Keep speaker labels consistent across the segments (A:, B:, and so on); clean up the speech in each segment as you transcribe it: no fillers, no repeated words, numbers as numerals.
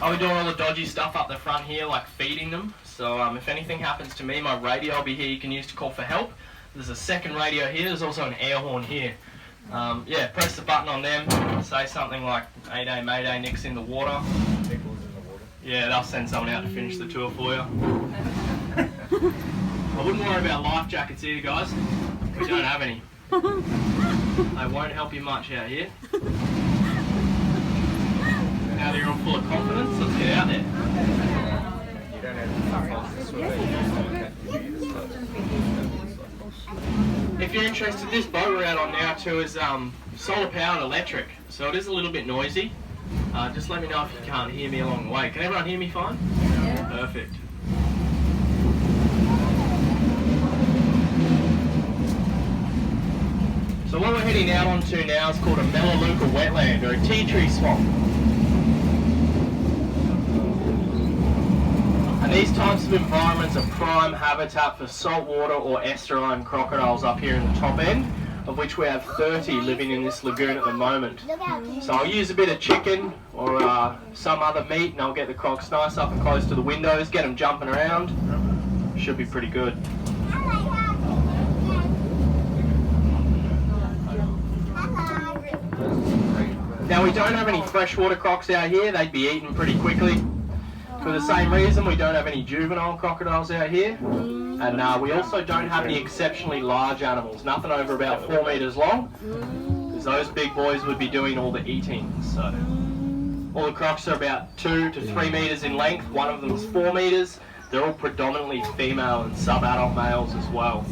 A: I'll be doing all the dodgy stuff up the front here, like feeding them. So if anything happens to me, my radio will be here you can use to call for help. There's a second radio here, there's also an air horn here. Yeah, press the button on them, say something like, Mayday, Mayday, Nick's in the water. Yeah, they'll send someone out to finish the tour for you. I wouldn't worry about life jackets either, guys. We don't have any. They won't help you much out here. Now that you're all full of confidence, let's get out there. If you're interested, this boat we're out on now too is solar powered electric, so it is a little bit noisy. Just let me know if you can't hear me along the way. Can everyone hear me fine? Yeah. Perfect. So what we're heading out onto now is called a Melaleuca wetland, or a tea tree swamp. And these types of environments are prime habitat for saltwater or estuarine crocodiles up here in the top end, of which we have 30 living in this lagoon at the moment. So I'll use a bit of chicken or some other meat, and I'll get the crocs nice up and close to the windows, get them jumping around. Should be pretty good. Now we don't have any freshwater crocs out here, they'd be eaten pretty quickly. For the same reason, we don't have any juvenile crocodiles out here, and we also don't have any exceptionally large animals, nothing over about 4 metres long, because those big boys would be doing all the eating. So all the crocs are about 2 to 3 metres in length, one of them is 4 metres. They're all predominantly female and sub-adult males as well.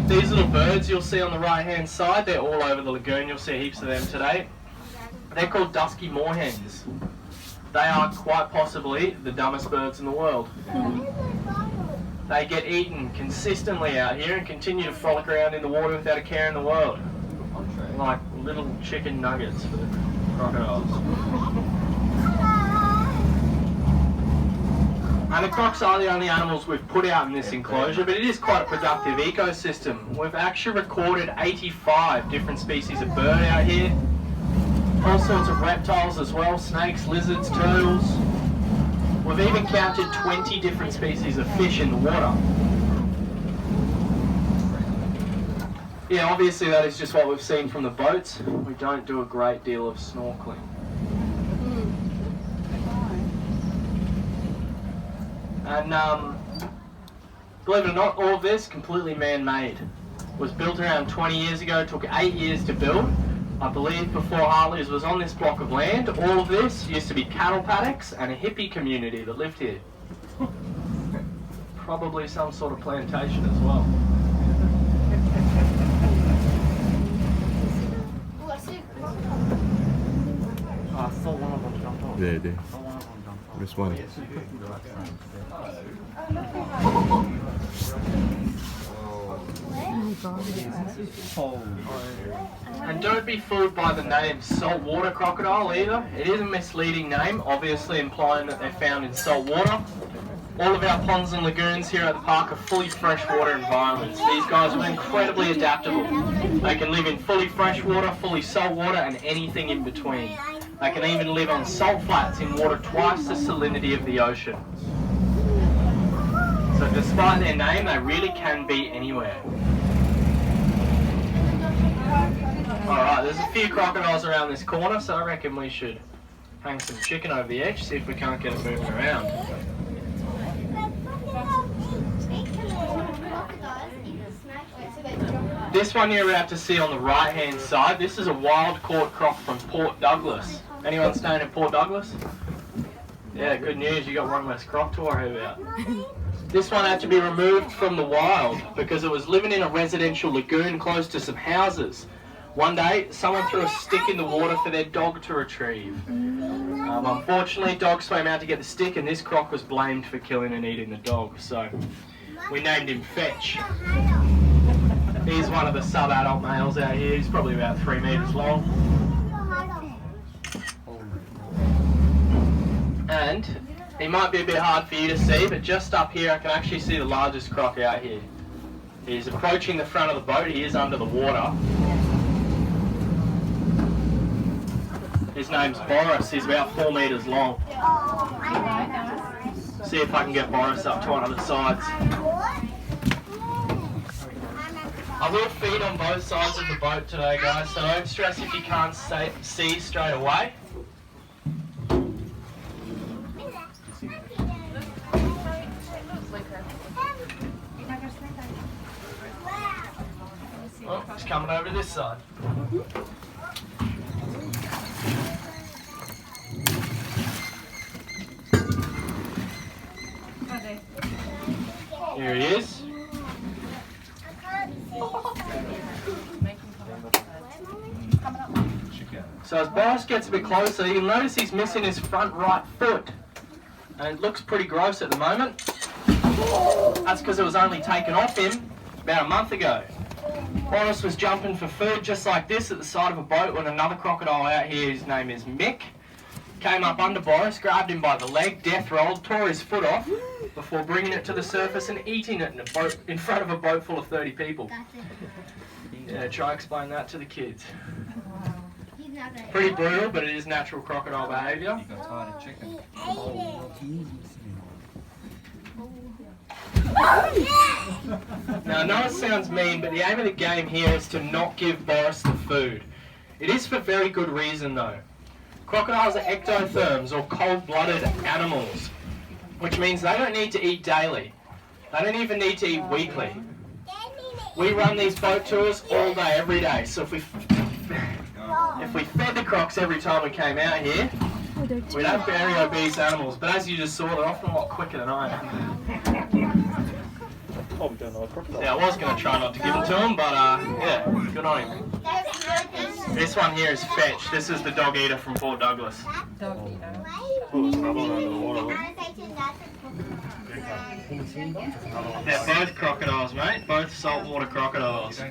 A: These little birds you'll see on the right hand side, they're all over the lagoon, you'll see heaps of them today. They're called dusky moorhens. They are quite possibly the dumbest birds in the world. They get eaten consistently out here and continue to frolic around in the water without a care in the world. Like little chicken nuggets for the crocodiles. And the crocs are the only animals we've put out in this enclosure, but it is quite a productive ecosystem. We've actually recorded 85 different species of bird out here. All sorts of reptiles as well, snakes, lizards, turtles. We've even counted 20 different species of fish in the water. Yeah, obviously that is just what we've seen from the boats. We don't do a great deal of snorkeling. And believe it or not, all of this completely man-made. Was built around 20 years ago, took 8 years to build. I believe before Hartley's was on this block of land, all of this used to be cattle paddocks and a hippie community that lived here. Probably some sort of plantation as well. I saw one of them jump off.
B: Yeah, yeah. This one.
A: And don't be fooled by the name saltwater crocodile either. It is a misleading name, obviously implying that they're found in salt water. All of our ponds and lagoons here at the park are fully freshwater environments. These guys are incredibly adaptable. They can live in fully freshwater, fully saltwater, and anything in between. They can even live on salt flats in water twice the salinity of the ocean. So despite their name, they really can be anywhere. Alright, there's a few crocodiles around this corner, so I reckon we should hang some chicken over the edge, see if we can't get it moving around. This one you're about to see on the right hand side, this is a wild caught croc from Port Douglas. Anyone staying in Port Douglas? Yeah, good news, you got one less croc to worry about. This one had to be removed from the wild because it was living in a residential lagoon close to some houses. One day, someone threw a stick in the water for their dog to retrieve. Unfortunately, dog swam out to get the stick and this croc was blamed for killing and eating the dog, so we named him Fetch. He's one of the sub-adult males out here, he's probably about 3 metres long. And he might be a bit hard for you to see, but just up here I can actually see the largest croc out here. He's approaching the front of the boat, he is under the water. His name's Boris. He's about 4 metres long. See if I can get Boris up to one of the sides. I will feed on both sides of the boat today, guys, so don't stress if you can't see straight away. Oh, he's coming over to this side. Here he is. So as Boris gets a bit closer, you'll notice he's missing his front right foot. And it looks pretty gross at the moment. That's because it was only taken off him about a month ago. Boris was jumping for food just like this at the side of a boat when another crocodile out here, his name is Mick, came up under Boris, grabbed him by the leg, death rolled, tore his foot off before bringing it to the surface and eating it in front of a boat full of 30 people. Yeah, try explain that to the kids. Pretty brutal, but it is natural crocodile behaviour. Now I know it sounds mean, but the aim of the game here is to not give Boris the food. It is for very good reason though. Crocodiles are ectotherms, or cold-blooded animals, which means they don't need to eat daily. They don't even need to eat weekly. We run these boat tours all day, every day, so if we fed the crocs every time we came out here, we'd have very obese animals, but as you just saw, they're often a lot quicker than I am. Yeah, I was going to try not to give them to him, but yeah, good on him. This one here is Fetch. This is the dog eater from Port Douglas.
C: Dog eater.
A: They're both crocodiles, mate. Both saltwater crocodiles.